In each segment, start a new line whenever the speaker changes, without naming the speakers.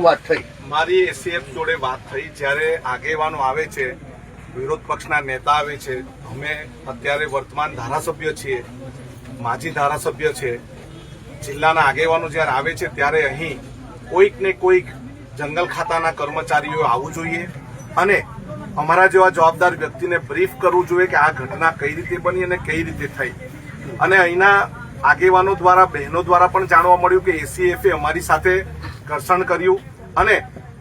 વાત થઈ?
મારી એસીએફ જોડે વાત થઈ. જ્યારે આગેવાનો આવે છે, વિરોધ પક્ષના નેતા આવે છે, અમે અત્યારે વર્તમાન ધારાસભ્ય છીએ, માજી ધારાસભ્ય છે, જિલ્લાના આગેવાનો જ્યારે આવે છે ત્યારે અહીં કોઈક ને કોઈક જંગલ ખાતાના કર્મચારીઓ આવવું જોઈએ અને અમારા જેવા જવાબદાર વ્યક્તિને બ્રીફ કરવું જોઈએ કે આ ઘટના કઈ રીતે બની અને કઈ રીતે થઈ. અને અહીંના આગેવાનો દ્વારા, બહેનો દ્વારા પણ જાણવા મળ્યું કે એસીએફે અમારી સાથે ઘર્ષણ કર્યું અને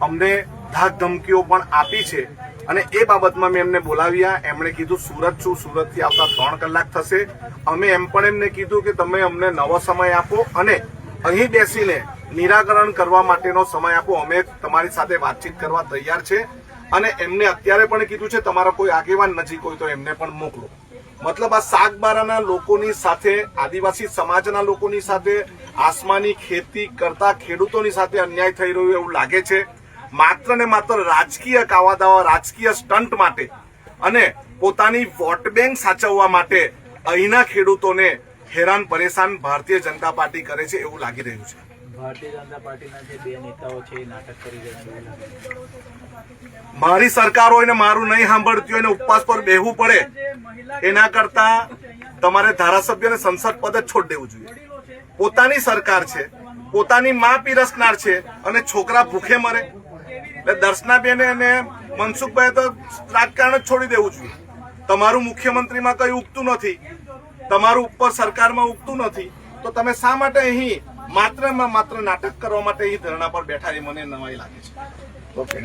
અમને ધાક ધમકીઓ પણ આપી છે. અને એ બાબતમાં મેં એમને બોલાવ્યા. એમણે કીધું સુરત છું, સુરતથી આવતા 3 કલાક થશે. અમે એમ પણ એમને કીધું કે તમે અમને નવો સમય આપો અને અહીં બેસીને નિરાકરણ કરવા માટેનો સમય આપો. અમે તમારી સાથે વાતચીત કરવા તૈયાર છે. અને એમને અત્યારે પણ કીધું છે તમારા કોઈ આગેવાન નજીક હોય તો એમને પણ મોકલો. મતલબ આ સાગબારાના લોકોની સાથે, આદિવાસી સમાજના લોકોની સાથે, આસમાની ખેતી કરતા ખેડૂતોની સાથે અન્યાય થઈ રહ્યો એવું લાગે છે. માત્ર ને માત્ર રાજકીય કાવાદાવા, રાજકીય સ્ટન્ટ માટે અને પોતાની વોટ બેંક સાચવવા માટે અહીંના ખેડૂતોને હેરાન પરેશાન ભારતીય જનતા પાર્ટી કરે છે એવું લાગી રહ્યું છે.
ભારતીય જનતા પાર્ટીના જે 2 નેતાઓ છે એ નાટક કરી રહ્યા છે.
મારી સરકાર હોય ને મારું નહીં સાંભળતી હોય ને ઉપવાસ પર બેહવું પડે એના કરતા તમારે ધારાસભ્યને સંસદ પદ જ છોડી દેવું જોઈએ. પોતાની સરકાર છે, પોતાની માં પીરસનાર છે અને છોકરા ભૂખે મરે. એટલે દર્શનાબેન અને મનસુખભાઈ તો રાજકારણ જ છોડી દેવું જોઈએ. તમારું મુખ્યમંત્રીમાં કઈ ઉગતું નથી, તમારું ઉપર સરકારમાં ઉગતું નથી, તો તમે શા માટે અહીં માત્ર નાટક કરવા માટે અહીં ધરણા પર બેઠા એ મને નવાઈ લાગે છે.
ઓકે.